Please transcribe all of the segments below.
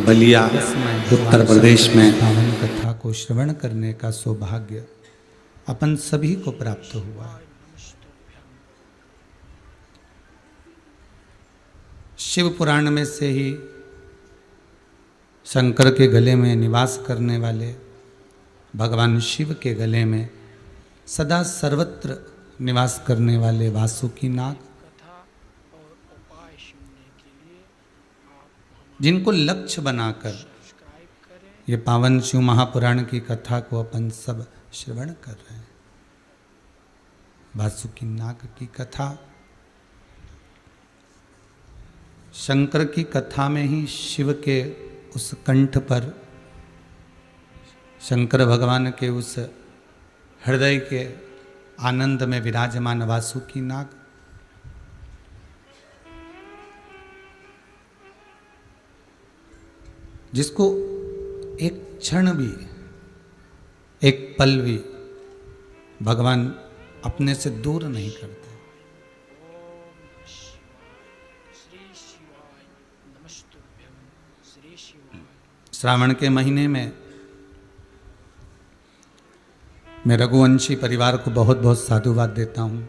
बलिया उत्तर प्रदेश में पावन कथा को श्रवण करने का सौभाग्य अपन सभी को प्राप्त हुआ है। शिव पुराण में से ही शंकर के गले में निवास करने वाले भगवान शिव के गले में सदा सर्वत्र निवास करने वाले वासुकी नाग, जिनको लक्ष्य बनाकर ये पावन शिव महापुराण की कथा को अपन सब श्रवण कर रहे हैं। वासुकी नाग की कथा, शंकर की कथा में ही शिव के उस कंठ पर, शंकर भगवान के उस हृदय के आनंद में विराजमान वासुकी नाग, जिसको एक क्षण भी, एक पल भी भगवान अपने से दूर नहीं करते। श्रावण के महीने में मैं रघुवंशी परिवार को बहुत बहुत साधुवाद देता हूँ।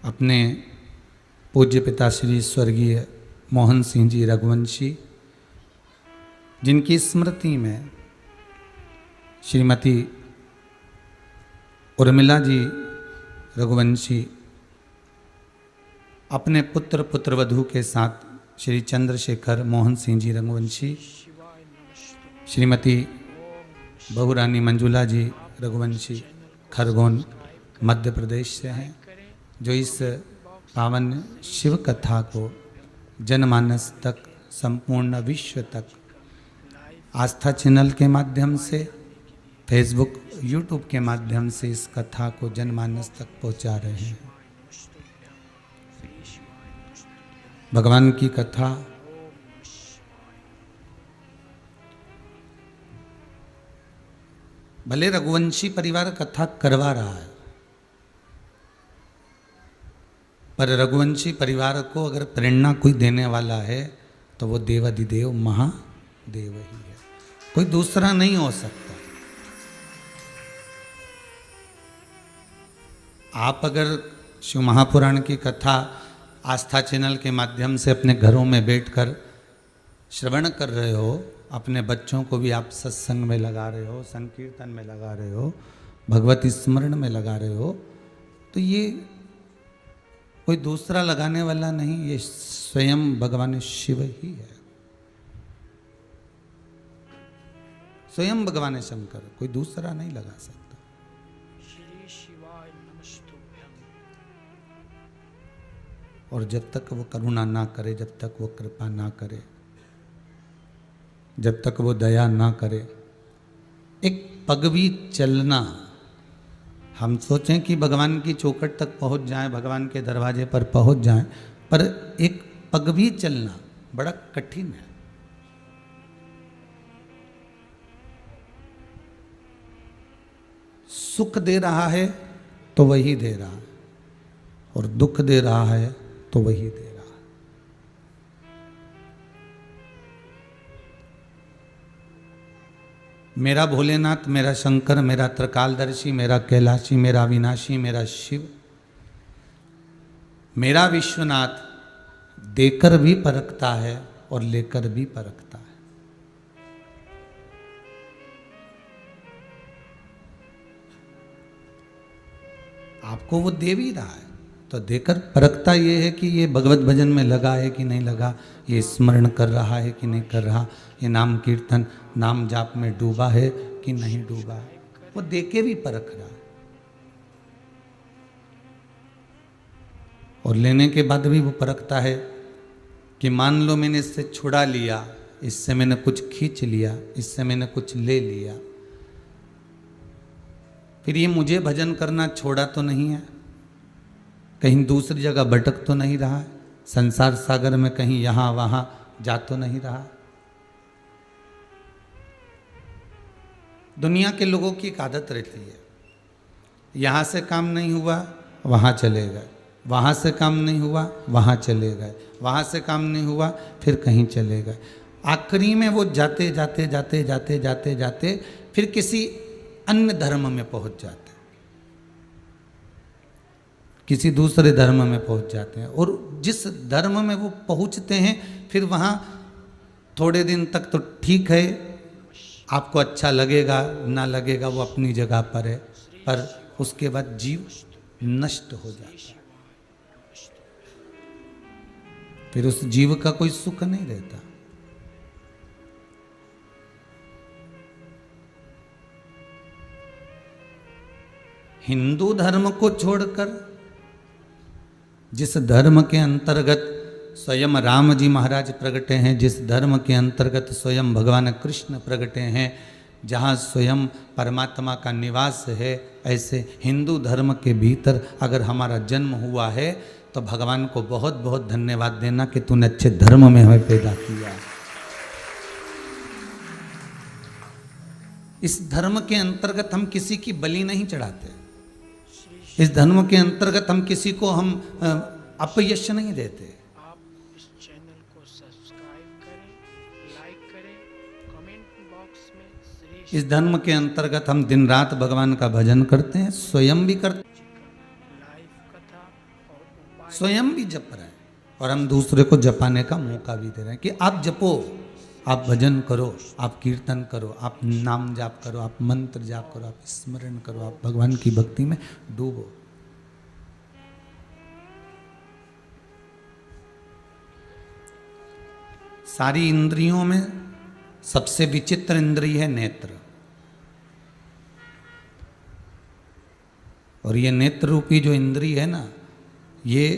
अपने पूज्य पिता श्री स्वर्गीय मोहन सिंह जी रघुवंशी, जिनकी स्मृति में श्रीमती उर्मिला जी रघुवंशी अपने पुत्र पुत्रवधू के साथ श्री चंद्रशेखर मोहन सिंह जी रघुवंशी, श्रीमती बहुरानी मंजुला जी रघुवंशी खरगोन मध्य प्रदेश से हैं, जो इस पावन शिव कथा को जनमानस तक, संपूर्ण विश्व तक आस्था चैनल के माध्यम से, फेसबुक यूट्यूब के माध्यम से इस कथा को जनमानस तक पहुंचा रहे हैं। भगवान की कथा भले रघुवंशी परिवार कथा करवा रहा है, पर रघुवंशी परिवार को अगर प्रेरणा कोई देने वाला है तो वो देवाधिदेव महादेव ही है, कोई दूसरा नहीं हो सकता। आप अगर शिव महापुराण की कथा आस्था चैनल के माध्यम से अपने घरों में बैठकर श्रवण कर रहे हो, अपने बच्चों को भी आप सत्संग में लगा रहे हो, संकीर्तन में लगा रहे हो, भगवती स्मरण में लगा रहे हो, तो ये कोई दूसरा लगाने वाला नहीं, ये स्वयं भगवान शिव ही है, स्वयं भगवान शंकर, कोई दूसरा नहीं लगा सकता। और जब तक वो करुणा ना करे, जब तक वो कृपा ना करे, जब तक वो दया ना करे, एक पग भी चलना, हम सोचें कि भगवान की चौखट तक पहुंच जाएं, भगवान के दरवाजे पर पहुंच जाएं, पर एक पग भी चलना बड़ा कठिन है। सुख दे रहा है तो वही दे रहा है, और दुख दे रहा है तो वही दे रहा है। मेरा भोलेनाथ, मेरा शंकर, मेरा त्रिकालदर्शी, मेरा कैलाशी, मेरा विनाशी, मेरा शिव, मेरा विश्वनाथ देकर भी परखता है और लेकर भी परखता है। आपको वो दे भी रहा है तो देकर परखता ये है कि ये भगवत भजन में लगा है कि नहीं लगा, ये स्मरण कर रहा है कि नहीं कर रहा, ये नाम कीर्तन नाम जाप में डूबा है कि नहीं डूबा है, वो देके भी परख रहा है। और लेने के बाद भी वो परखता है कि मान लो मैंने इससे छुड़ा लिया, इससे मैंने कुछ खींच लिया, इससे मैंने कुछ ले लिया, फिर ये मुझे भजन करना छोड़ा तो नहीं है, कहीं दूसरी जगह भटक तो नहीं रहा है, संसार सागर में कहीं यहाँ वहाँ जा तो नहीं रहा। दुनिया के लोगों की एक आदत रहती है, यहाँ से काम नहीं हुआ वहाँ चले गए, वहाँ से काम नहीं हुआ वहाँ चले गए, वहाँ से काम नहीं हुआ फिर कहीं चले गए। आखिरी में वो जाते जाते जाते जाते जाते जाते फिर किसी अन्य धर्म में पहुँच जाते, किसी दूसरे धर्म में पहुँच जाते हैं। और जिस धर्म में वो पहुँचते हैं फिर वहाँ थोड़े दिन तक तो ठीक है, आपको अच्छा लगेगा ना लगेगा वो अपनी जगह पर है, पर उसके बाद जीव नष्ट हो जाता है, फिर उस जीव का कोई सुख नहीं रहता। हिंदू धर्म को छोड़कर जिस धर्म के अंतर्गत स्वयं राम जी महाराज प्रगटे हैं, जिस धर्म के अंतर्गत स्वयं भगवान कृष्ण प्रगटे हैं, जहाँ स्वयं परमात्मा का निवास है, ऐसे हिंदू धर्म के भीतर अगर हमारा जन्म हुआ है तो भगवान को बहुत बहुत धन्यवाद देना कि तूने अच्छे धर्म में हमें पैदा किया। इस धर्म के अंतर्गत हम किसी की बलि नहीं चढ़ाते, इस धर्म के अंतर्गत हम किसी को हम अपयश नहीं देते। आप इस चैनल को सब्सक्राइब करें, लाइक करें, कमेंट बॉक्स में श्री इस धर्म के अंतर्गत हम दिन रात भगवान का भजन करते हैं, स्वयं भी करते हैं, लाइव कथा और उपाय स्वयं भी जप रहे हैं, और हम दूसरे को जपाने का मौका भी दे रहे हैं कि आप जपो, आप भजन करो, आप कीर्तन करो, आप नाम जाप करो, आप मंत्र जाप करो, आप स्मरण करो, आप भगवान की भक्ति में डूबो। सारी इंद्रियों में सबसे विचित्र इंद्रिय है नेत्र, और ये नेत्र रूपी जो इंद्रिय है ना, ये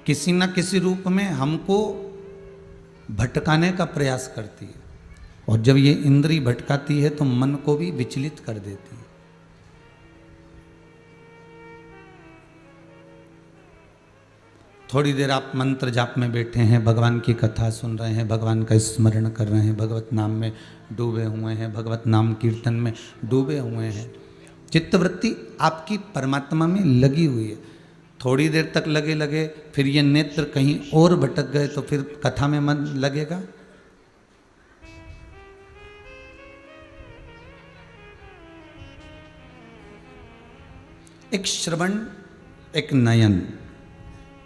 किसी न किसी रूप में हमको भटकाने का प्रयास करती है, और जब ये इंद्री भटकाती है तो मन को भी विचलित कर देती है। थोड़ी देर आप मंत्र जाप में बैठे हैं, भगवान की कथा सुन रहे हैं, भगवान का स्मरण कर रहे हैं, भगवत नाम में डूबे हुए हैं, भगवत नाम कीर्तन में डूबे हुए हैं, चित्तवृत्ति आपकी परमात्मा में लगी हुई है। थोड़ी देर तक लगे फिर ये नेत्र कहीं और भटक गए तो फिर कथा में मन लगेगा। एक श्रवण, एक नयन,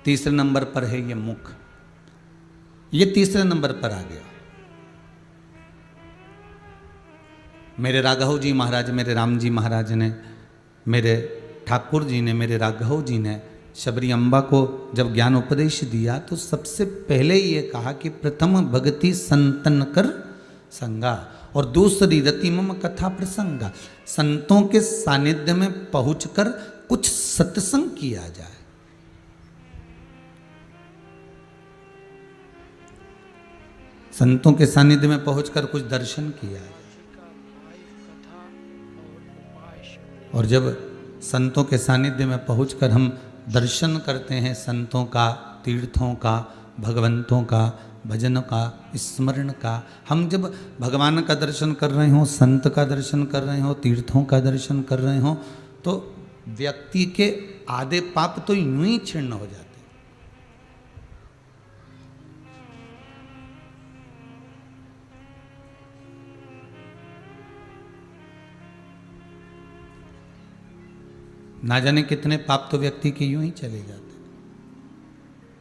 तीसरे नंबर पर है ये मुख, ये तीसरे नंबर पर आ गया। मेरे राघव जी महाराज, मेरे राम जी महाराज ने, मेरे ठाकुर जी ने, मेरे राघव जी ने शबरी अम्बा को जब ज्ञान उपदेश दिया तो सबसे पहले ये कहा कि प्रथम भक्ति संतन कर संगा, और दूसरी रति मम कथा प्रसंगा। संतों के सानिध्य में पहुंचकर कुछ सत्संग किया जाए। संतों के सानिध्य में पहुंचकर कुछ दर्शन किया जाए। का लाइव कथा और उपाय सुनने और जब संतों के सानिध्य में पहुंचकर हम दर्शन करते हैं संतों का, तीर्थों का, भगवंतों का, भजन का, स्मरण का, हम जब भगवान का दर्शन कर रहे हों, संत का दर्शन कर रहे हों, तीर्थों का दर्शन कर रहे हों, तो व्यक्ति के आधे पाप तो यूं ही क्षीण हो जाते। ना जाने कितने पाप तो व्यक्ति के यूं ही चले जाते।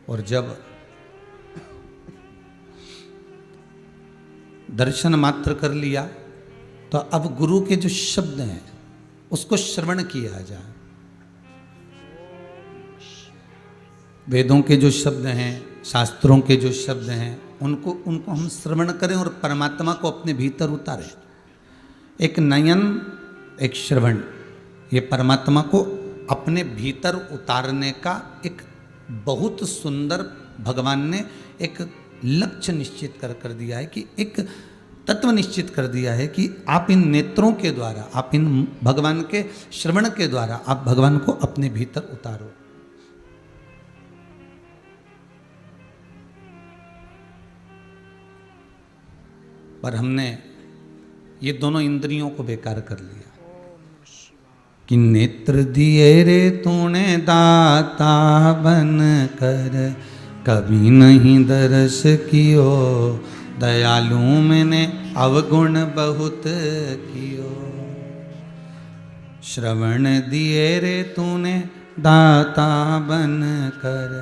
और जब दर्शन मात्र कर लिया तो अब गुरु के जो शब्द हैं उसको श्रवण किया जाए। वेदों के जो शब्द हैं, शास्त्रों के जो शब्द हैं, उनको हम श्रवण करें और परमात्मा को अपने भीतर उतारें। एक नयन, एक श्रवण, ये परमात्मा को अपने भीतर उतारने का एक बहुत सुंदर भगवान ने एक लक्ष्य निश्चित कर दिया है, कि एक तत्व निश्चित कर दिया है कि आप इन नेत्रों के द्वारा, आप इन भगवान के श्रवण के द्वारा आप भगवान को अपने भीतर उतारो। पर हमने ये दोनों इंद्रियों को बेकार कर लिया। कि नेत्र दिए रे तूने दाता बन कर, कभी नहीं दर्श कियो, दयालु मैंने अवगुण बहुत कियो। श्रवण दिए रे तूने दाता बन कर,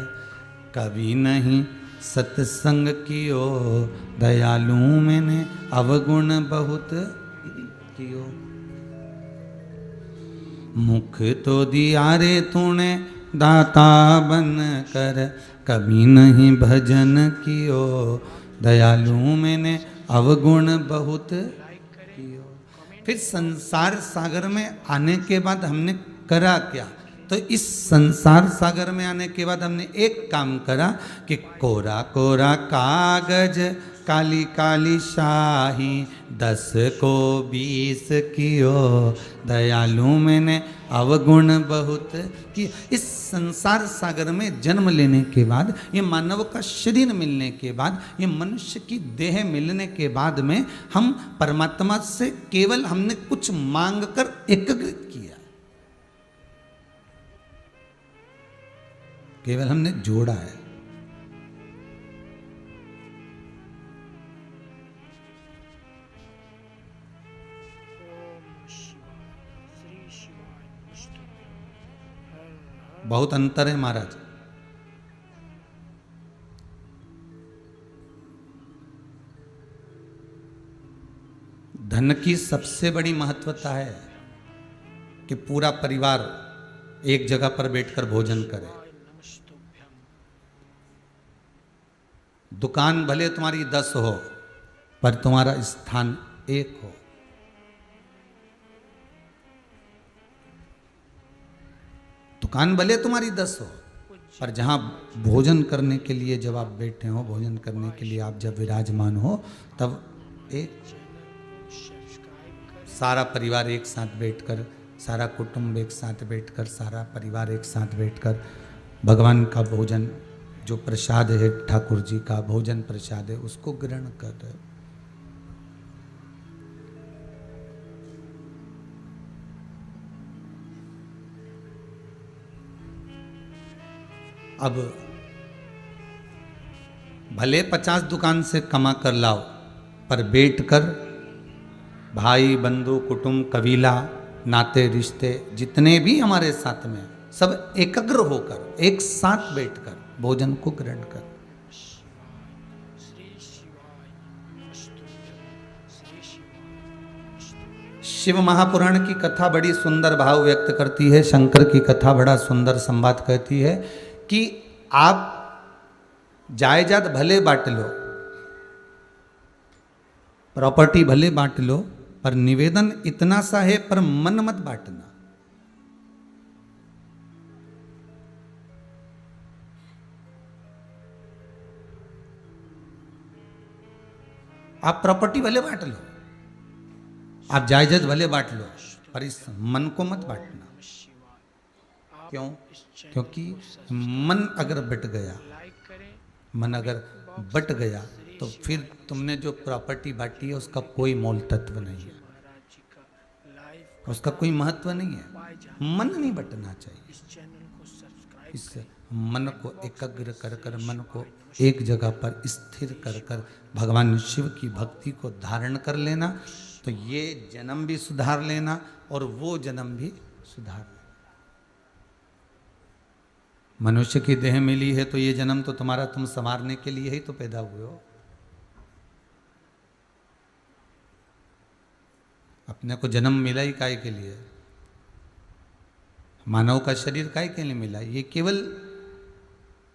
कभी नहीं सत्संग कियो, दयालु मैंने अवगुण बहुत कियो। मुख तो दिया रे तूने दाता बन कर, कभी नहीं भजन कियो, दयालु मैंने अवगुण बहुत कियो। फिर संसार सागर में आने के बाद हमने करा क्या? तो इस संसार सागर में आने के बाद हमने एक काम करा कि कोरा कोरा कागज काली काली शाही, 10 को 20 कियो, दयालु मैंने अवगुण बहुत कि इस संसार सागर में जन्म लेने के बाद, ये मानव का शरीर मिलने के बाद, ये मनुष्य की देह मिलने के बाद में हम परमात्मा से केवल हमने कुछ मांग कर एकीकृत किया, केवल हमने जोड़ा है। बहुत अंतर है महाराज। धन की सबसे बड़ी महत्वता है कि पूरा परिवार एक जगह पर बैठकर भोजन करे। दुकान भले तुम्हारी 10 हो, पर तुम्हारा स्थान एक हो। दुकान भले तुम्हारी 10 हो, पर जहाँ भोजन करने के लिए जब आप बैठे हो, भोजन करने के लिए आप जब विराजमान हो, तब एक सारा परिवार एक साथ बैठकर, सारा कुटुंब एक साथ बैठकर, सारा परिवार एक साथ बैठकर भगवान का भोजन, जो प्रसाद है ठाकुर जी का भोजन प्रसाद है, उसको ग्रहण कर रहे हो। अब भले 50 दुकान से कमा कर लाओ, पर बैठकर भाई बंधु कुटुंब कबीला नाते रिश्ते जितने भी हमारे साथ में, सब एकाग्र होकर एक साथ बैठकर भोजन को ग्रहण कर। शिव महापुराण की कथा बड़ी सुंदर भाव व्यक्त करती है, शंकर की कथा बड़ा सुंदर संवाद कहती है कि आप जायदाद भले बांट लो, प्रॉपर्टी भले बांट लो, पर निवेदन इतना सा है, पर मन मत बांटना। आप प्रॉपर्टी भले बांट लो, आप जायदाद भले बांट लो, पर इस मन को मत बांटना। क्यों? क्योंकि मन अगर बट गया, मन अगर बट गया, तो फिर तुमने जो प्रॉपर्टी बांटी है उसका कोई मोल तत्व नहीं है, उसका कोई महत्व नहीं है। मन नहीं बटना चाहिए। इस मन को एकाग्र कर कर, मन को एक जगह पर स्थिर कर कर भगवान शिव की भक्ति को धारण कर लेना, तो ये जन्म भी सुधार लेना और वो जन्म भी सुधार लेना। मनुष्य की देह मिली है तो ये जन्म तो तुम्हारा, तुम संवारने के लिए ही तो पैदा हुए हो। अपने को जन्म मिला ही काहे के लिए? मानव का शरीर काहे के लिए मिला? ये केवल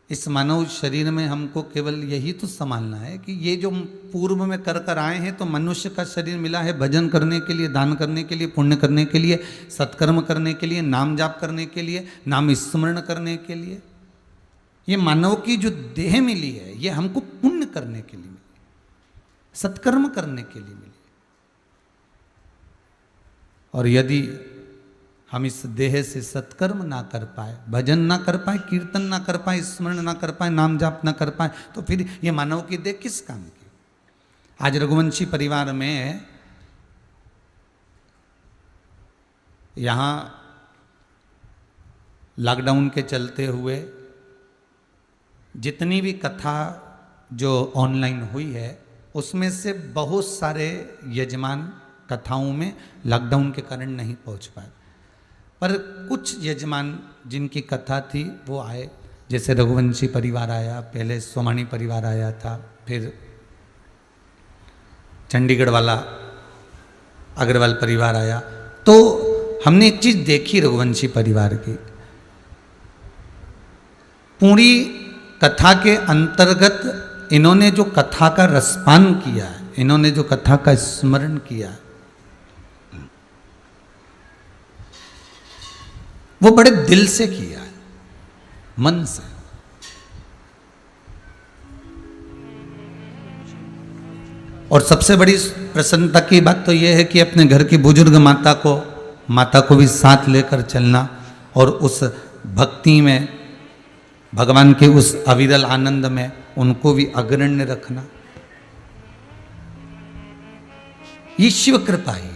इस मानव शरीर में हमको केवल यही तो संभालना है कि ये जो पूर्व में कर कर आए हैं, तो मनुष्य का शरीर मिला है भजन करने के लिए, दान करने के लिए, पुण्य करने के लिए, सत्कर्म करने के लिए, नाम जाप करने के लिए, नाम स्मरण करने के लिए। ये मानव की जो देह मिली है, ये हमको पुण्य करने के लिए मिली, सत्कर्म करने के लिए मिली। और यदि हम इस देह से सत्कर्म ना कर पाए, भजन ना कर पाए, कीर्तन ना कर पाए, स्मरण ना कर पाए, नाम जाप ना कर पाए, तो फिर ये मानव की देह किस काम की? आज रघुवंशी परिवार में यहाँ लॉकडाउन के चलते हुए जितनी भी कथा जो ऑनलाइन हुई है उसमें से बहुत सारे यजमान कथाओं में लॉकडाउन के कारण नहीं पहुंच पाए, पर कुछ यजमान जिनकी कथा थी वो आए। जैसे रघुवंशी परिवार आया, पहले सोमानी परिवार आया था, फिर चंडीगढ़ वाला अग्रवाल परिवार आया। तो हमने एक चीज देखी रघुवंशी परिवार की, पूरी कथा के अंतर्गत इन्होंने जो कथा का रसपान किया है, इन्होंने जो कथा का स्मरण किया है, वो बड़े दिल से किया है, मन से। और सबसे बड़ी प्रसन्नता की बात तो यह है कि अपने घर की बुजुर्ग माता को भी साथ लेकर चलना और उस भक्ति में, भगवान के उस अविरल आनंद में उनको भी अग्रण्य रखना, ये शिव कृपा ही है।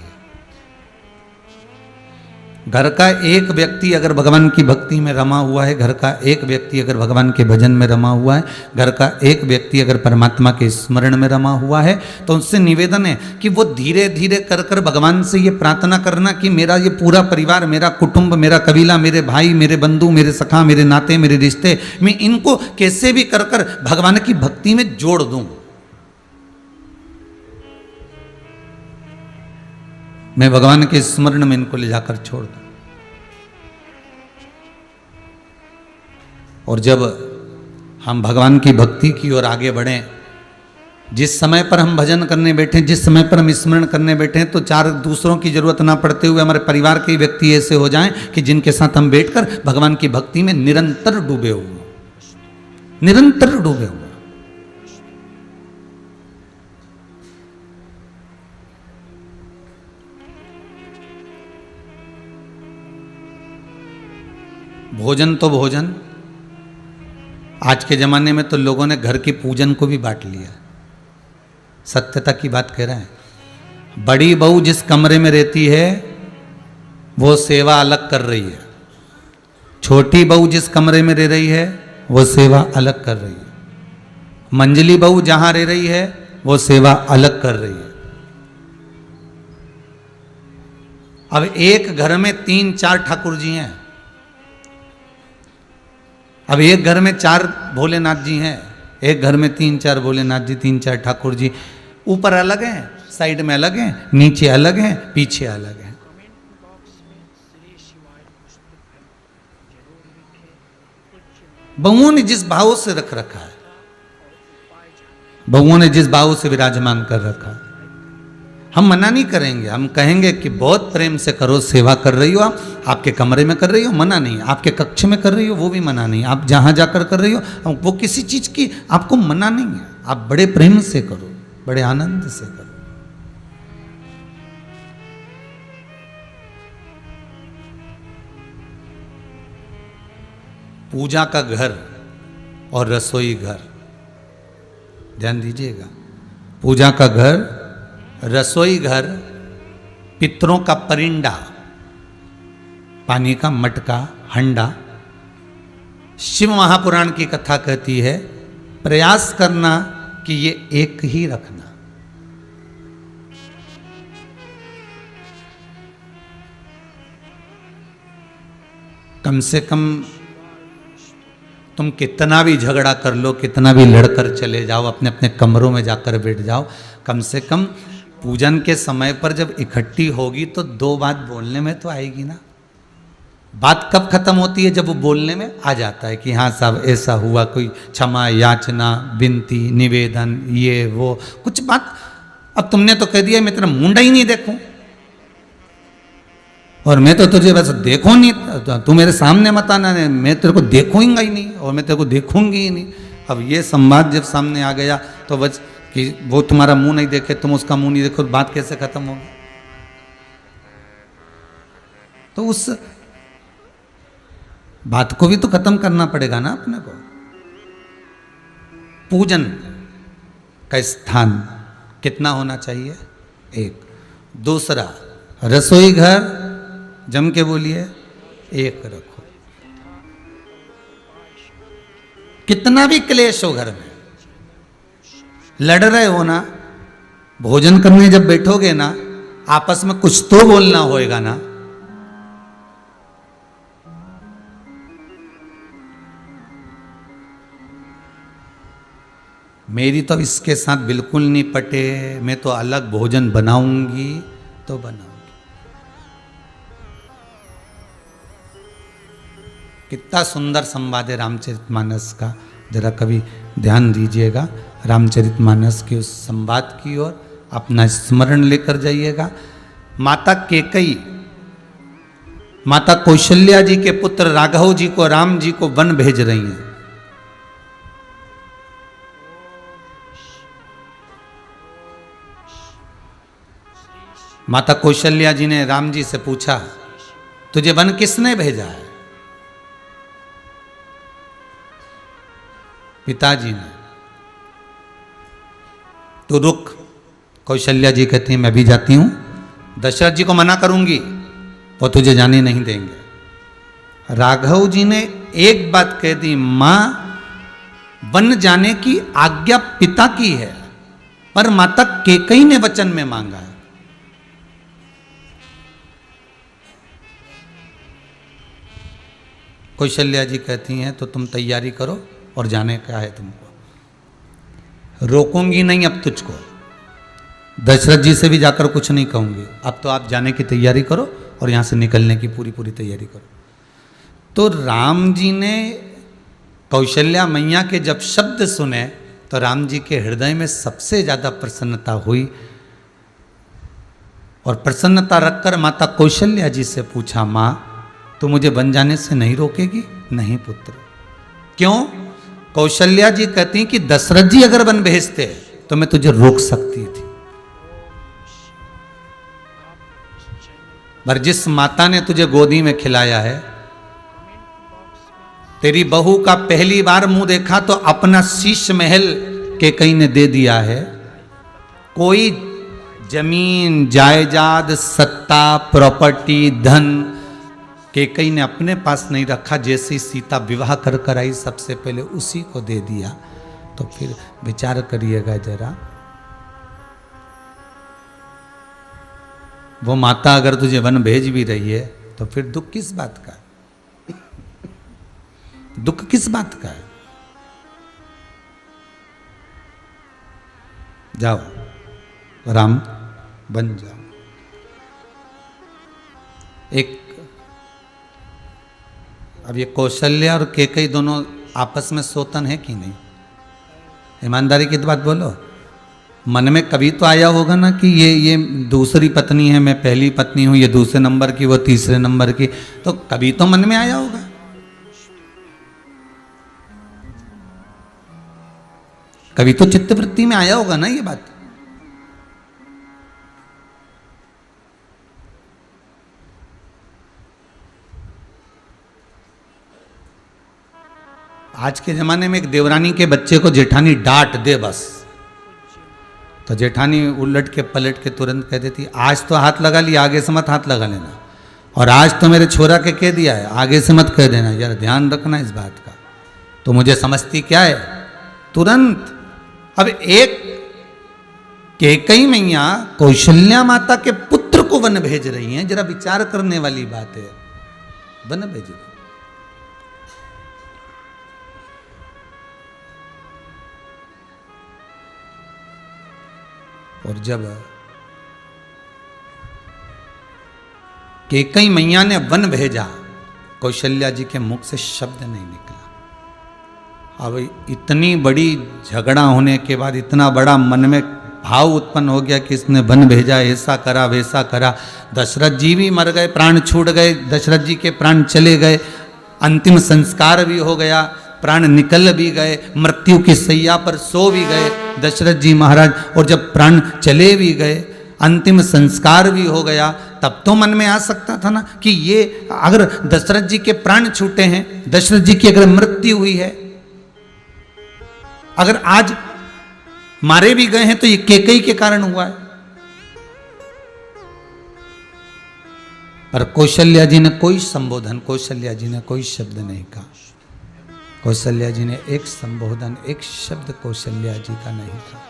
घर का एक व्यक्ति अगर भगवान की भक्ति में रमा हुआ है, घर का एक व्यक्ति अगर भगवान के भजन में रमा हुआ है, घर का एक व्यक्ति अगर परमात्मा के स्मरण में रमा हुआ है, तो उनसे निवेदन है कि वो धीरे धीरे कर कर भगवान से ये प्रार्थना करना कि मेरा ये पूरा परिवार, मेरा कुटुंब, मेरा कबीला, मेरे भाई, मेरे बंधु, मेरे सखा, मेरे नाते, मेरे रिश्ते, मैं इनको कैसे भी कर कर भगवान की भक्ति में जोड़ दूं। मैं भगवान के स्मरण में इनको ले जाकर छोड़ दूं। और जब हम भगवान की भक्ति की ओर आगे बढ़ें, जिस समय पर हम भजन करने बैठे, जिस समय पर हम स्मरण करने बैठे, तो चार दूसरों की जरूरत ना पड़ते हुए हमारे परिवार के व्यक्ति ऐसे हो जाएं कि जिनके साथ हम बैठकर भगवान की भक्ति में निरंतर डूबे हुए, निरंतर डूबे हुए। भोजन तो भोजन, आज के जमाने में तो लोगों ने घर के पूजन को भी बांट लिया। सत्यता की बात कह रहे हैं। बड़ी बहू जिस कमरे में रहती है वो सेवा अलग कर रही है, छोटी बहू जिस कमरे में रह रही है वो सेवा अलग कर रही है, मंझली बहू जहां रह रही है वो सेवा अलग कर रही है। अब एक घर में 3-4 ठाकुर जी हैं, अब एक घर में 4 भोलेनाथ जी हैं, एक घर में 3-4 भोलेनाथ जी, 3-4 ठाकुर जी, ऊपर अलग हैं, साइड में अलग हैं, नीचे अलग हैं, पीछे अलग हैं। कमेंट बॉक्स में श्री शिवाय नमस्तुभ्यं जरूर लिखें। पूज्य बहुओं ने जिस भाव से रख रखा है, उपाय जाने बहुओं ने जिस भाव से विराजमान कर रखा है, हम मना नहीं करेंगे। हम कहेंगे कि बहुत प्रेम से करो, सेवा कर रही हो, आप आपके कमरे में कर रही हो, मना नहीं। आपके कक्ष में कर रही हो, वो भी मना नहीं। आप जहां जाकर कर रही हो, वो किसी चीज की आपको मना नहीं है। आप बड़े प्रेम से करो, बड़े आनंद से करो। पूजा का घर और रसोई घर, ध्यान दीजिएगा। पूजा का घर, रसोई घर, पितरों का परिंडा, पानी का मटका, हंडा। शिव महापुराण की कथा कहती है प्रयास करना कि ये एक ही रखना। कम से कम तुम कितना भी झगड़ा कर लो, कितना भी लड़कर चले जाओ, अपने अपने कमरों में जाकर बैठ जाओ, कम से कम पूजन के समय पर जब इकट्ठी होगी तो 2 बात बोलने में तो आएगी ना। बात कब खत्म होती है? जब वो बोलने में आ जाता है कि हाँ साहब ऐसा हुआ, कोई क्षमा याचना, विनती, निवेदन, ये वो कुछ बात। अब तुमने तो कह दिया मैं तेरा मुंडा ही नहीं देखूं, और मैं तो तुझे बस देखूं नहीं, तू मेरे सामने मत आना, मैं तेरे को देखूंगा ही नहीं और मैं तेरे को देखूंगी ही नहीं। अब ये संवाद जब सामने आ गया तो बस कि वो तुम्हारा मुंह नहीं देखे, तुम उसका मुंह नहीं देखो, बात कैसे खत्म होगी? तो उस बात को भी तो खत्म करना पड़ेगा ना अपने को। पूजन का स्थान कितना होना चाहिए? 1। दूसरा, रसोई घर जम के बोलिए 1 रखो। कितना भी क्लेश हो घर में, लड़ रहे हो ना, भोजन करने जब बैठोगे ना, आपस में कुछ तो बोलना होएगा ना। मेरी तो इसके साथ बिल्कुल नहीं पटे, मैं तो अलग भोजन बनाऊंगी तो बनाऊंगी। कितना सुंदर संवाद है रामचरितमानस का, जरा कभी ध्यान दीजिएगा रामचरितमानस के उस संवाद की ओर अपना स्मरण लेकर जाइएगा। माता केकई, माता कौशल्या जी के पुत्र राघव जी को, राम जी को वन भेज रही हैं। माता कौशल्या जी ने राम जी से पूछा, तुझे वन किसने भेजा है? पिताजी ने। तो रुक, कौशल्या जी कहती हैं मैं भी जाती हूं, दशरथ जी को मना करूंगी वो तुझे जाने नहीं देंगे। राघव जी ने एक बात कह दी, मां वन जाने की आज्ञा पिता की है, पर माता केकई ने वचन में मांगा है। कौशल्या जी कहती हैं तो तुम तैयारी करो और जाने का है तुमको, रोकूंगी नहीं अब तुझको, दशरथ जी से भी जाकर कुछ नहीं कहूंगी, अब तो आप जाने की तैयारी करो और यहां से निकलने की पूरी तैयारी करो। तो राम जी ने कौशल्या मैया के जब शब्द सुने तो राम जी के हृदय में सबसे ज्यादा प्रसन्नता हुई और प्रसन्नता रखकर माता कौशल्या जी से पूछा, मां तो मुझे वन जाने से नहीं रोकेगी? नहीं पुत्र। क्यों? कौशल्या जी कहती कि दशरथ जी अगर वन भेजते तो मैं तुझे रोक सकती थी, पर जिस माता ने तुझे गोदी में खिलाया है, तेरी बहू का पहली बार मुंह देखा तो अपना शीश महल केकई ने दे दिया है। कोई जमीन जायदाद सत्ता प्रॉपर्टी धन केकई ने अपने पास नहीं रखा, जैसी सीता विवाह कर आई सबसे पहले उसी को दे दिया। तो फिर विचार करिएगा जरा, वो माता अगर तुझे वन भेज भी रही है तो फिर दुख किस बात का? दुख किस बात का है? जाओ राम बन जाओ। एक अब ये कौशल्या और केकई दोनों आपस में सोतन है कि नहीं? ईमानदारी की बात बोलो, मन में कभी तो आया होगा ना कि ये दूसरी पत्नी है, मैं पहली पत्नी हूं, ये दूसरे नंबर की, वो तीसरे नंबर की, तो कभी तो मन में आया होगा। कभी तो चित्तवृत्ति में आया होगा ना ये बात। आज के जमाने में एक देवरानी के बच्चे को जेठानी डांट दे बस, तो जेठानी उलट के पलट के तुरंत कह देती, आज तो हाथ लगा लिया, आगे से मत हाथ लगा लेना, और आज तो मेरे छोरा के कह दिया है, आगे से मत कह देना। यार ध्यान रखना इस बात का। तो मुझे समझती क्या है तुरंत। अब एक केकई मैया कौशल्या माता के पुत्र को वन भेज रही हैं, जरा विचार करने वाली बात है। वन भेज रही, और जब केकई मैया ने वन भेजा, कौशल्या जी के मुख से शब्द नहीं निकला। अब इतनी बड़ी झगड़ा होने के बाद इतना बड़ा मन में भाव उत्पन्न हो गया कि इसने वन भेजा, ऐसा करा वैसा करा। दशरथ जी भी मर गए, प्राण छूट गए, दशरथ जी के प्राण चले गए, अंतिम संस्कार भी हो गया, प्राण निकल भी गए, मृत्यु की सैया पर सो भी गए दशरथ जी महाराज। और जब प्राण चले भी गए, अंतिम संस्कार भी हो गया, तब तो मन में आ सकता था ना कि ये अगर दशरथ जी के प्राण छूटे हैं, दशरथ जी की अगर मृत्यु हुई है, अगर आज मारे भी गए हैं तो ये केकई के कारण हुआ है। पर कौशल्या जी ने कोई संबोधन, कौशल्या जी ने कोई शब्द नहीं कहा। कौशल्या जी ने एक संबोधन, एक शब्द कौशल्या जी का नहीं था।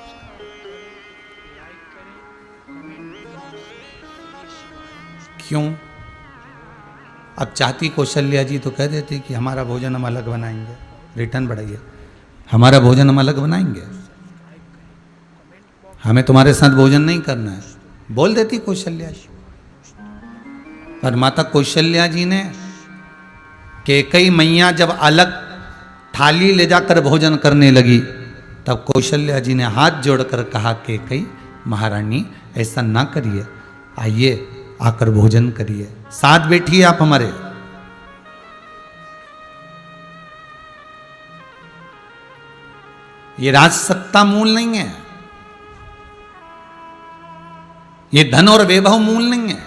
क्यों? अब चाहती कौशल्या जी तो कह देती कि हमारा भोजन हम अलग बनाएंगे, रिटर्न बढ़ाइए, हमारा भोजन हम अलग बनाएंगे, हमें तुम्हारे साथ भोजन नहीं करना है, बोल देती कौशल्या जी। पर माता कौशल्या जी ने कैकेयी मैया जब अलग थाली ले जाकर भोजन करने लगी, तब कौशल्या जी ने हाथ जोड़कर कहा, कैकेयी महारानी ऐसा ना करिए, आइए आकर भोजन करिए, साथ बैठिए आप हमारे। ये राजसत्ता मूल नहीं है, ये धन और वैभव मूल नहीं है।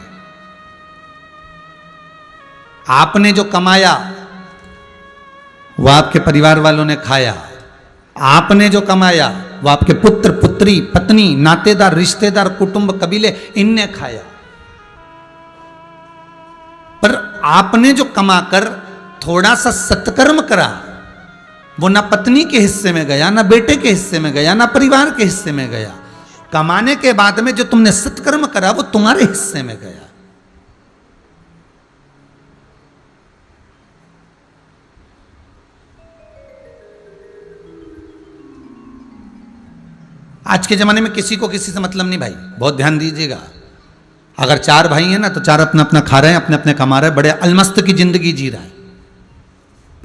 आपने जो कमाया वो आपके परिवार वालों ने खाया, आपने जो कमाया वो आपके पुत्र पुत्री पत्नी नातेदार रिश्तेदार कुटुंब कबीले इनने खाया। पर आपने जो कमाकर थोड़ा सा सत्कर्म करा, वो ना पत्नी के हिस्से में गया, ना बेटे के हिस्से में गया, ना परिवार के हिस्से में गया। कमाने के बाद में जो तुमने सत्कर्म करा वो तुम्हारे हिस्से में गया। आज के जमाने में किसी को किसी से मतलब नहीं भाई, बहुत ध्यान दीजिएगा। अगर 4 भाई हैं ना तो 4 अपना अपना खा रहे हैं, अपने अपने कमा रहे हैं, बड़े अलमस्त की जिंदगी जी रहा है।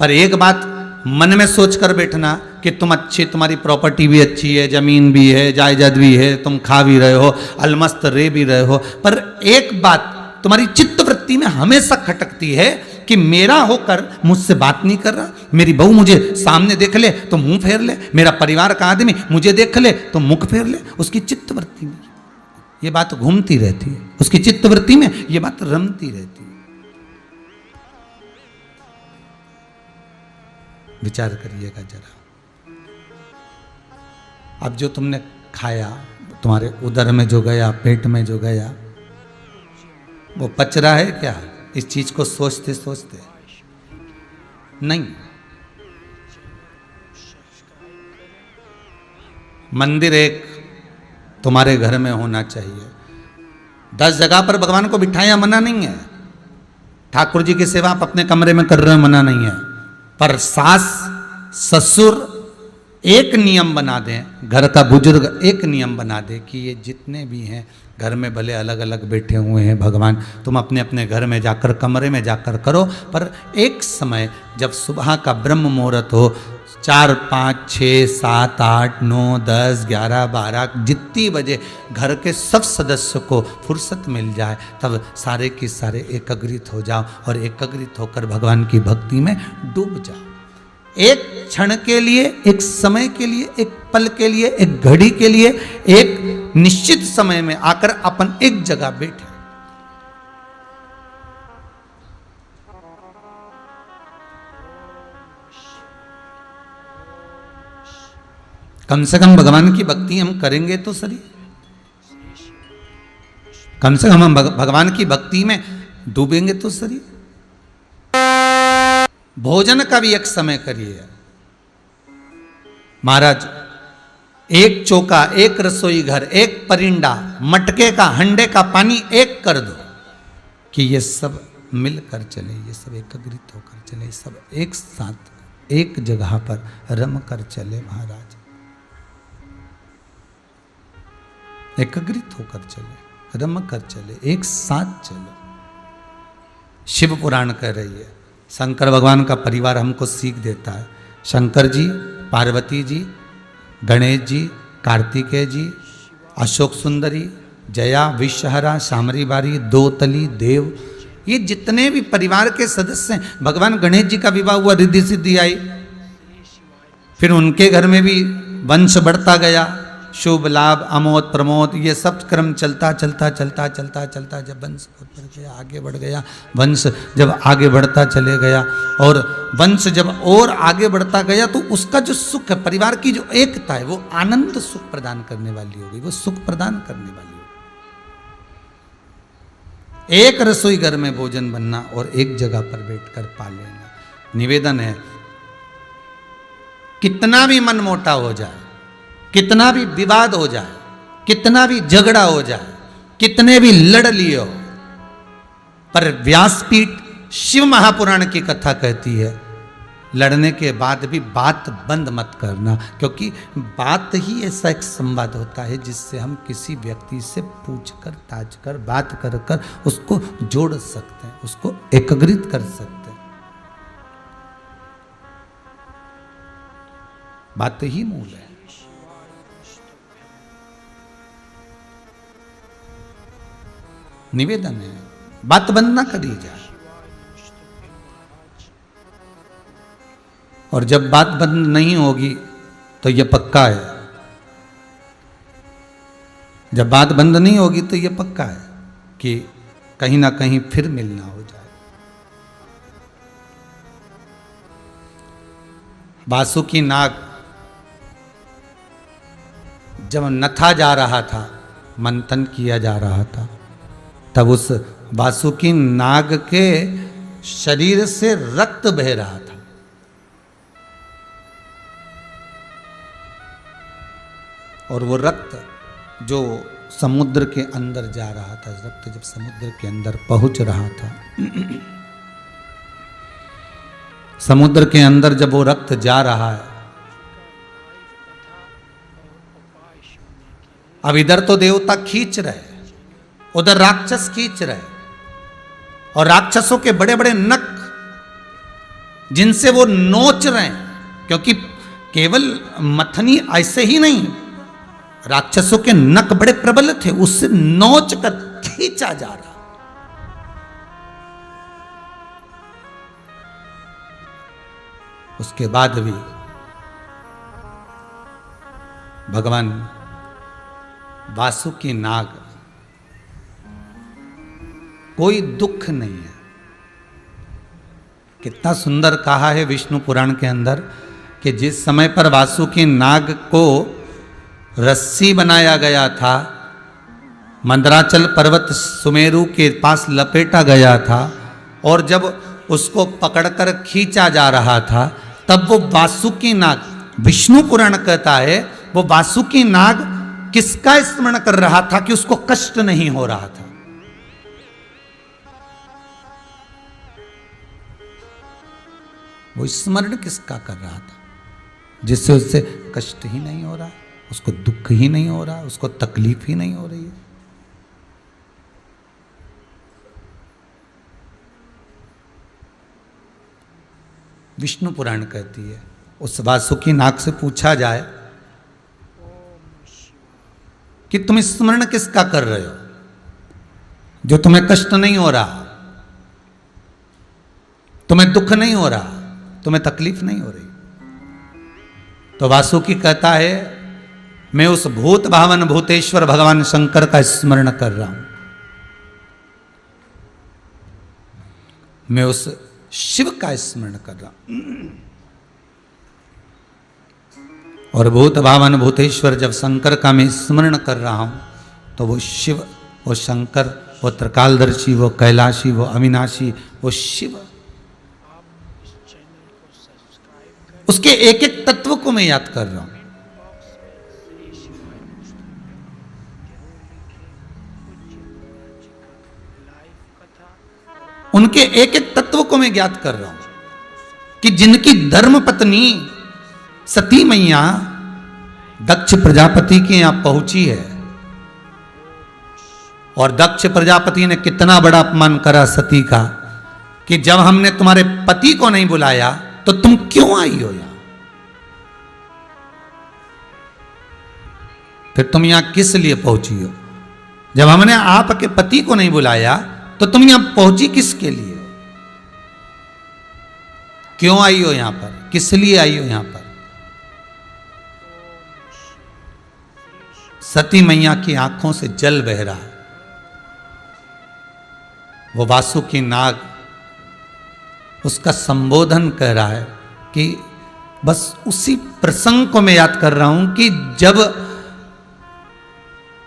पर एक बात मन में सोच कर बैठना कि तुम अच्छे, तुम्हारी प्रॉपर्टी भी अच्छी है, जमीन भी है, जायदाद भी है, तुम खा भी रहे हो, अलमस्त रह भी रहे हो, पर एक बात तुम्हारी चित्तवृत्ति में हमेशा खटकती है कि मेरा होकर मुझसे बात नहीं कर रहा, मेरी बहू मुझे सामने देख ले तो मुंह फेर ले, मेरा परिवार का आदमी मुझे देख ले तो मुख फेर ले। उसकी चित्तवृत्ति में ये बात घूमती रहती है, उसकी चित्तवृत्ति में ये बात रमती रहती है। विचार करिएगा जरा। अब जो तुमने खाया, तुम्हारे उदर में जो गया, पेट में जो गया, वो पच रहा है क्या? इस चीज को सोचते सोचते नहीं। मंदिर एक तुम्हारे घर में होना चाहिए। 10 जगह पर भगवान को बिठाया मना नहीं है, ठाकुर जी की सेवा आप अपने कमरे में कर रहे हो मना नहीं है, पर सास ससुर एक नियम बना दें, घर का बुजुर्ग एक नियम बना दे कि ये जितने भी हैं घर में भले अलग अलग बैठे हुए हैं भगवान, तुम अपने अपने घर में जाकर कमरे में जाकर करो, पर एक समय जब सुबह का ब्रह्म मुहूर्त हो, 4, 5, 6, 7, 8, 9, 10, 11, 12 जितनी बजे घर के सब सदस्य को फुर्सत मिल जाए, तब सारे के सारे एकाग्रित हो जाओ और एकाग्रित होकर भगवान की भक्ति में डूब जाओ। एक क्षण के लिए, एक समय के लिए, एक पल के लिए, एक घड़ी के लिए, एक निश्चित समय में आकर अपन एक जगह बैठे। कम से कम भगवान की भक्ति हम करेंगे तो सही, कम से कम हम भगवान की भक्ति में डूबेंगे तो सही। भोजन का भी एक समय करिए महाराज, एक चौका, एक रसोई घर, एक परिंडा, मटके का, हंडे का पानी एक कर दो कि ये सब मिलकर चले, ये सब एकाग्रित होकर चले, सब एक साथ एक जगह पर रम कर चले महाराज, एकाग्रित होकर चले, रम कर चले, एक साथ चले। शिव पुराण कह रही है, शंकर भगवान का परिवार हमको सीख देता है। शंकर जी, पार्वती जी, गणेश जी, कार्तिकेय जी, अशोक सुंदरी, जया, विषहरा, शामरी बारी, दोतली, देव, ये जितने भी परिवार के सदस्य हैं, भगवान गणेश जी का विवाह हुआ, रिद्धि सिद्धि आई, फिर उनके घर में भी वंश बढ़ता गया, शुभ लाभ अमोद प्रमोद ये सब क्रम चलता चलता चलता चलता चलता जब वंश बढ़ गया, आगे बढ़ गया, वंश जब आगे बढ़ता चले गया और वंश जब और आगे बढ़ता गया तो उसका जो सुख है, परिवार की जो एकता है, वो आनंद सुख प्रदान करने वाली हो गई, वो सुख प्रदान करने वाली हो गई। एक रसोई घर में भोजन बनना और एक जगह पर बैठकर पा लेना। निवेदन है कितना भी मनमोटा हो जाए, कितना भी विवाद हो जाए, कितना भी झगड़ा हो जाए, कितने भी लड़ लिए हो, पर व्यासपीठ शिव महापुराण की कथा कहती है लड़ने के बाद भी बात बंद मत करना, क्योंकि बात ही ऐसा एक संवाद होता है जिससे हम किसी व्यक्ति से पूछ कर ताज कर बात कर कर उसको जोड़ सकते हैं, उसको एकीकृत कर सकते हैं। बात ही मूल है। निवेदन है, बात बंद ना करी जाए। और जब बात बंद नहीं होगी तो यह पक्का है, जब बात बंद नहीं होगी तो यह पक्का है कि कहीं ना कहीं फिर मिलना हो जाए। वासुकी नाग जब नथा जा रहा था, मंथन किया जा रहा था, तब उस वासुकी नाग के शरीर से रक्त बह रहा था। और वो रक्त जो समुद्र के अंदर जा रहा था, रक्त जब समुद्र के अंदर पहुंच रहा था, समुद्र के अंदर जब वो रक्त जा रहा है, अब इधर तो देवता खींच रहे, उधर राक्षस खींच रहे, और राक्षसों के बड़े बड़े नख जिनसे वो नोच रहे हैं, क्योंकि केवल मथनी ऐसे ही नहीं, राक्षसों के नख बड़े प्रबल थे, उससे नोच कर खींचा जा रहा। उसके बाद भी भगवान वासुकी नाग कोई दुख नहीं है। कितना सुंदर कहा है विष्णु पुराण के अंदर कि जिस समय पर वासुकी नाग को रस्सी बनाया गया था, मंदराचल पर्वत सुमेरु के पास लपेटा गया था, और जब उसको पकड़कर खींचा जा रहा था, तब वो वासुकी नाग, विष्णु पुराण कहता है, वो वासुकी नाग किसका स्मरण कर रहा था कि उसको कष्ट नहीं हो रहा था। वो स्मरण किसका कर रहा था? जिससे उससे कष्ट ही नहीं हो रहा, उसको दुख ही नहीं हो रहा, उसको तकलीफ ही नहीं हो रही है। विष्णु पुराण कहती है, उस वासुकी नाग से पूछा जाए कि तुम स्मरण किसका कर रहे हो जो तुम्हें कष्ट नहीं हो रहा, तुम्हें दुख नहीं हो रहा, तुम्हें तकलीफ नहीं हो रही? तो वासुकी कहता है, मैं उस भूत भावन भूतेश्वर भगवान शंकर का स्मरण कर रहा हूं, मैं उस शिव का स्मरण कर रहा हूं। और भूत भावन भूतेश्वर जब शंकर का मैं स्मरण कर रहा हूं, तो वो शिव, वो शंकर, वो त्रिकालदर्शी, वो कैलाशी, वो अविनाशी, वो शिव, उसके एक एक तत्व को मैं याद कर रहा हूं। उनके एक एक तत्व को मैं ज्ञात कर रहा हूं कि जिनकी धर्म पत्नी सती मैया दक्ष प्रजापति के यहां पहुंची है, और दक्ष प्रजापति ने कितना बड़ा अपमान करा सती का कि जब हमने तुम्हारे पति को नहीं बुलाया तो तुम क्यों आई हो यहां, फिर तुम यहां किस लिए पहुंची हो? जब हमने आपके पति को नहीं बुलाया तो तुम यहां पहुंची किसके लिए हो? क्यों आई हो यहां पर, किस लिए आई हो यहां पर? सती मैया की आंखों से जल बह रहा है। वो वासुकी नाग उसका संबोधन कर रहा है कि बस उसी प्रसंग को मैं याद कर रहा हूं कि जब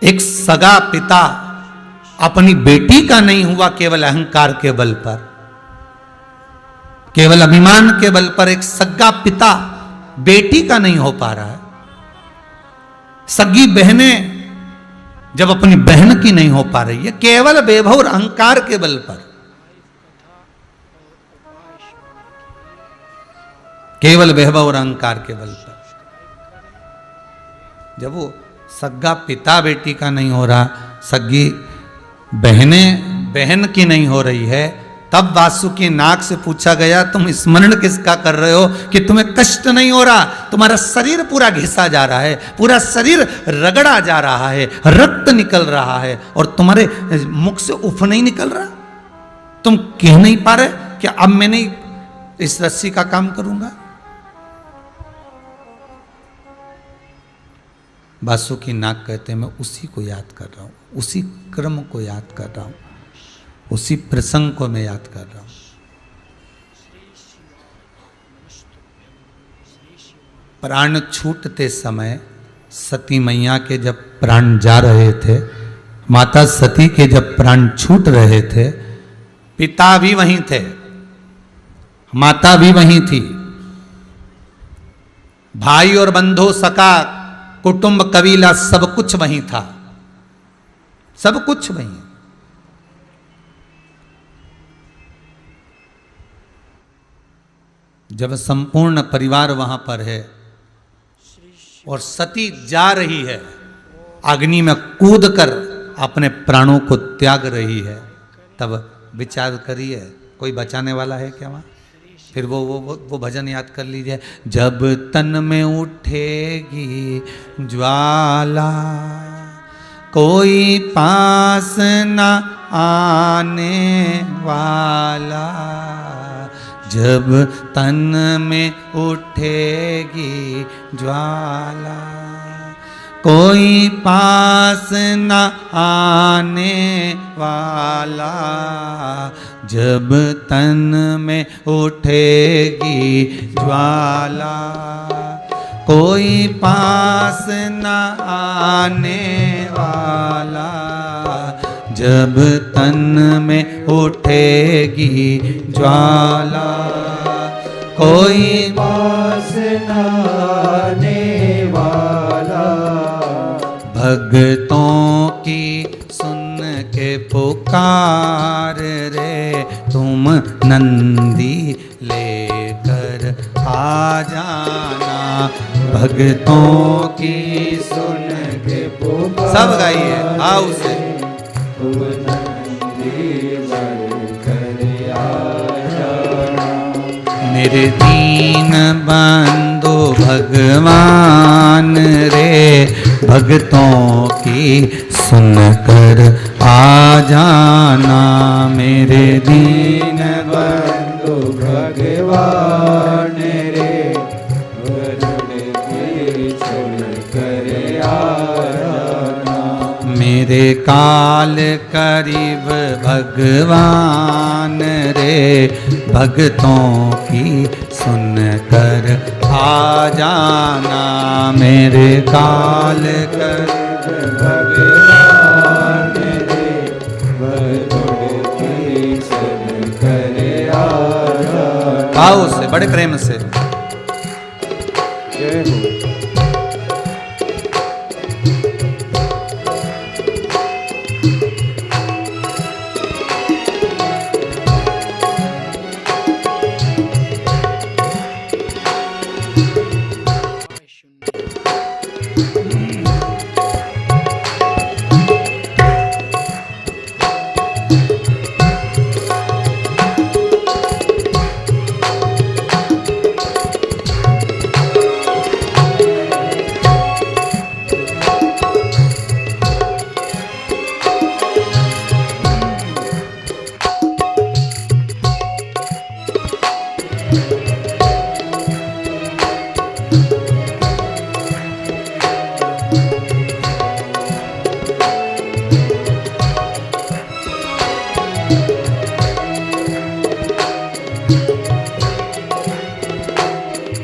एक सगा पिता अपनी बेटी का नहीं हुआ केवल अहंकार के बल पर, केवल अभिमान के बल पर, एक सगा पिता बेटी का नहीं हो पा रहा है, सगी बहनें जब अपनी बहन की नहीं हो पा रही है, केवल वैभव और अहंकार के बल पर, केवल वैभव और अहंकार के बल पर, जब वो सग्गा पिता बेटी का नहीं हो रहा, सगी बहन की नहीं हो रही है, तब वासुकी नाग से पूछा गया तुम स्मरण किसका कर रहे हो कि तुम्हें कष्ट नहीं हो रहा? तुम्हारा शरीर पूरा घिसा जा रहा है, पूरा शरीर रगड़ा जा रहा है, रक्त निकल रहा है और तुम्हारे मुख से उफ नहीं निकल रहा? तुम कह नहीं पा रहे कि अब मैं नहीं इस रस्सी का काम करूंगा? वासुकी नाग कहते हैं मैं उसी को याद कर रहा हूं, उसी क्रम को याद कर रहा हूं, उसी प्रसंग को मैं याद कर रहा हूं। प्राण छूटते समय सती मैया के जब प्राण जा रहे थे, माता सती के जब प्राण छूट रहे थे, पिता भी वहीं थे, माता भी वहीं थी, भाई और बंधु सका कुटुंब कबीला सब कुछ वहीं था, सब कुछ वहीं। जब संपूर्ण परिवार वहां पर है और सती जा रही है, अग्नि में कूदकर अपने प्राणों को त्याग रही है, तब विचार करिए कोई बचाने वाला है क्या वहां? फिर वो भजन याद कर लीजिए, जब तन में उठेगी ज्वाला कोई पास न आने वाला, जब तन में उठेगी ज्वाला कोई पास न आने वाला, जब तन में उठेगी ज्वाला कोई पास न आने वाला, जब तन में उठेगी ज्वाला कोई पास न आने वाला, भक्तों की सुन के पुकार रे तुम नंदी लेकर आ जाना, भक्तों की सुन के पुकार। सब गाइए आओ से, तुम नंदी लेकर आ जाना, मेरे दीन बंधु भगवान रे, भक्तों की सुनकर आ जाना, मेरे दीन बंधु भगवान रे, भक्तों की सुनकर आ जाना, मेरे काल करीब भगवान रे, भक्तों की सुनकर आ जाना, मेरे काल करीब भगवान रे, भक्तों की सुनकर आ जाना। आओ से बड़े प्रेम से जय हो।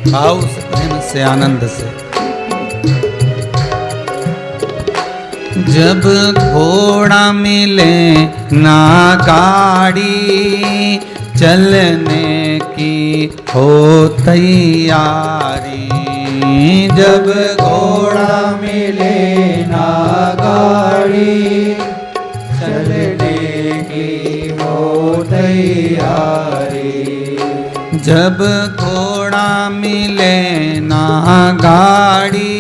भाव से प्रेम से आनंद से, जब घोड़ा मिले ना गाड़ी, चलने की हो तैयारी, जब घोड़ा मिले ना गाड़ी चलने की हो तैयारी। जब घोड़ा मिले ना गाड़ी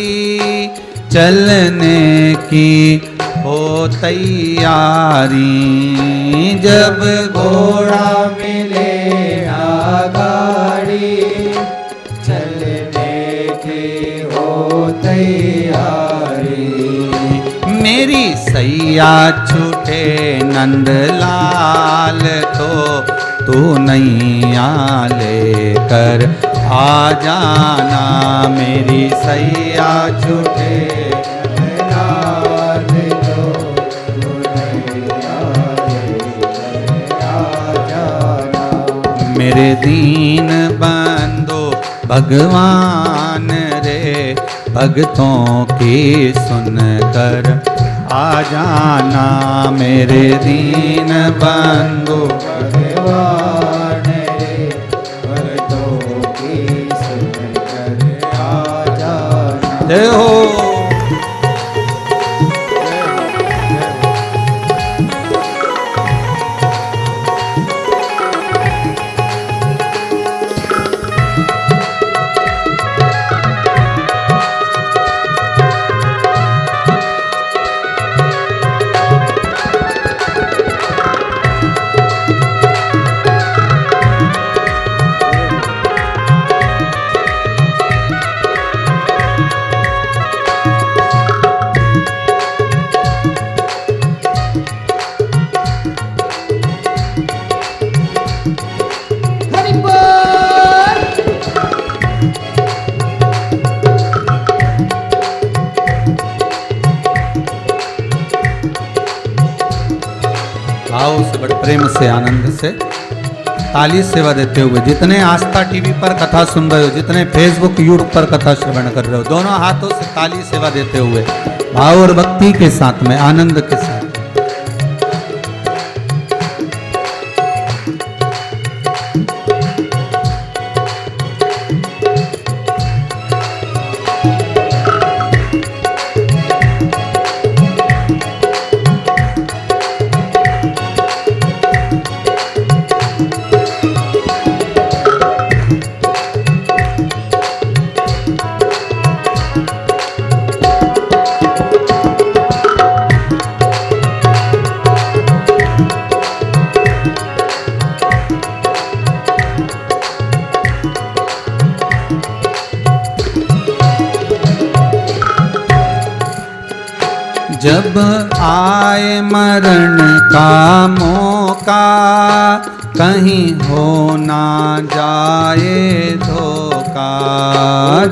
चलने की हो तैयारी। जब घोड़ा मिले ना गाड़ी चलने की हो तैयारी। मेरी सैया छूटे नंदलाल तो तू नैया लेकर आ जाना। मेरी सैया छूटे नंदलाल तो तू नैया लेकर आ जाना। मेरे दीन बंदो भगवान रे भक्तों की सुनकर आ जाना। मेरे दीन बंधु भगवान रे भक्तों की सुनकर आ जाना। जय हो। भाव से बड़े प्रेम से आनंद से ताली सेवा देते हुए जितने आस्था टीवी पर कथा सुन रहे हो, जितने फेसबुक यूट्यूब पर कथा श्रवण कर रहे हो, दोनों हाथों से ताली सेवा देते हुए भाव और भक्ति के साथ में आनंद के साथ जब आए मरण का मौका कहीं हो ना जाए धोखा।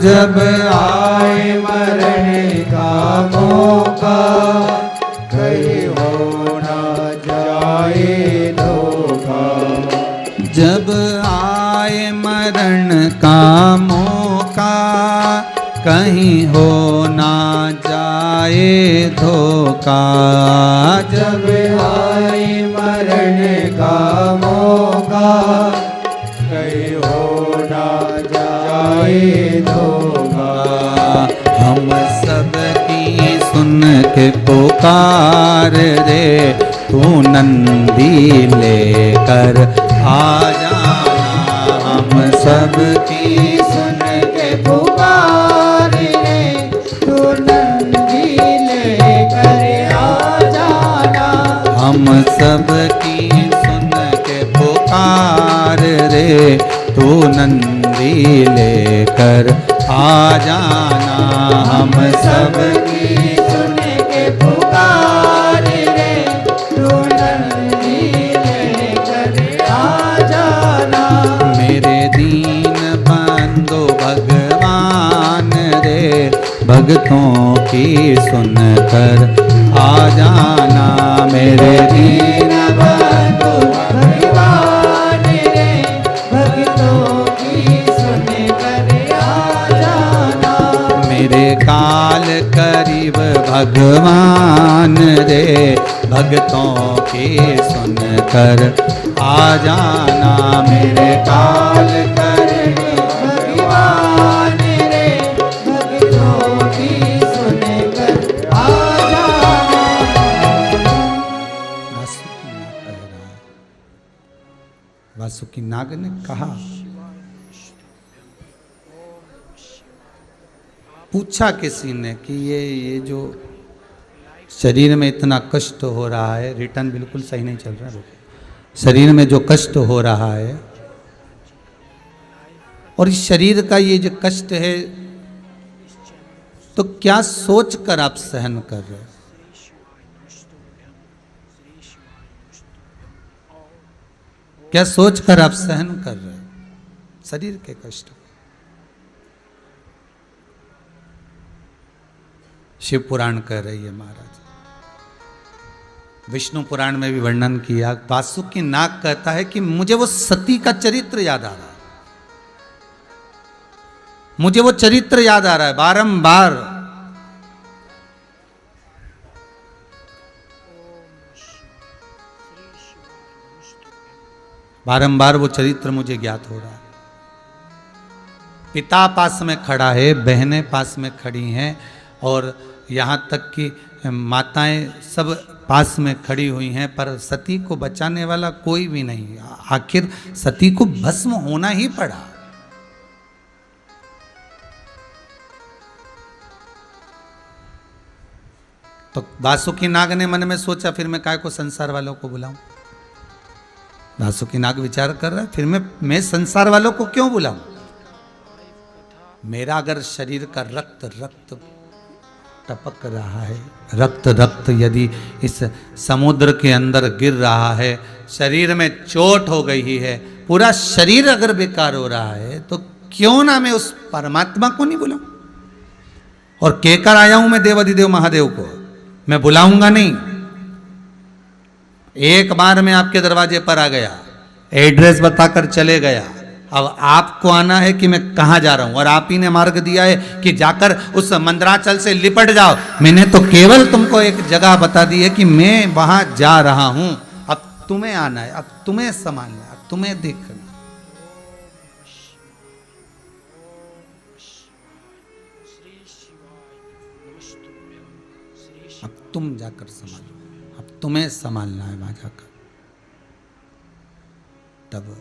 जब आए मरण का मौका कहीं हो ना जाए धोखा। जब आए मरण का मौका कहीं हो ना जाए धोखा। जब आए मरण का मौका कहीं हो ना जाए धोखा। हम सब की सुन के पुकार रे तू नंदी लेकर आ जाना। हम सब की सुन के पुकार रे तू नंदी लेकर आ जाना। हम सब की सुन के पुकार रे तू नंदी लेकर आ जाना। हम सब की सुन के पुकार रे तू नंदी लेकर आ जाना। मेरे दीन बंधु भगवान रे भक्तों की सुनकर आ जाना। मेरे दीन बंधु भगवान रे भक्तों की सुनकर आ जाना। मेरे काल करीब भगवान रे भक्तों की सुनकर आ जाना। मेरे काल करीब भगवान रे वासुकी नाग ने कहा, पूछा किसी ने कि ये जो शरीर में इतना कष्ट हो रहा है, रिटर्न बिल्कुल सही नहीं चल रहा है, शरीर में जो कष्ट हो रहा है और इस शरीर का ये जो कष्ट है, तो क्या सोच कर आप सहन कर रहे हो? क्या सोच कर आप सहन कर रहे हो शरीर के कष्ट? शिव पुराण कह रही है महाराज, विष्णु पुराण में भी वर्णन किया। वासुकी नाग कहता है कि मुझे वो सती का चरित्र याद आ रहा है, मुझे वो चरित्र याद आ रहा है। बारंबार वो चरित्र मुझे ज्ञात हो रहा है। पिता पास में खड़ा है, बहनें पास में खड़ी हैं और यहाँ तक कि माताएं सब पास में खड़ी हुई हैं, पर सती को बचाने वाला कोई भी नहीं। आखिर सती को भस्म होना ही पड़ा। तो वासुकी नाग ने मन में सोचा, फिर मैं काय को संसार वालों को बुलाऊं? वासुकी नाग विचार कर रहा है, फिर मैं संसार वालों को क्यों बुलाऊं? मेरा अगर शरीर का रक्त रक्त टपक रहा है, रक्त रक्त यदि इस समुद्र के अंदर गिर रहा है, शरीर में चोट हो गई है, पूरा शरीर अगर बेकार हो रहा है, तो क्यों ना मैं उस परमात्मा को नहीं बुलाऊं? और कहकर आया हूं मैं देवाधिदेव महादेव को, मैं बुलाऊंगा नहीं। एक बार मैं आपके दरवाजे पर आ गया, एड्रेस बताकर चले गया, अब आपको आना है कि मैं कहां जा रहा हूं, और आप ही ने मार्ग दिया है कि जाकर उस मंदराचल से लिपट जाओ। मैंने तो केवल तुमको एक जगह बता दी है कि मैं वहां जा रहा हूं, अब तुम्हें आना है, अब तुम्हें संभालना है, अब तुम्हें देखना, अब तुम जाकर संभालो, अब तुम्हें संभालना है वहां जाकर। तब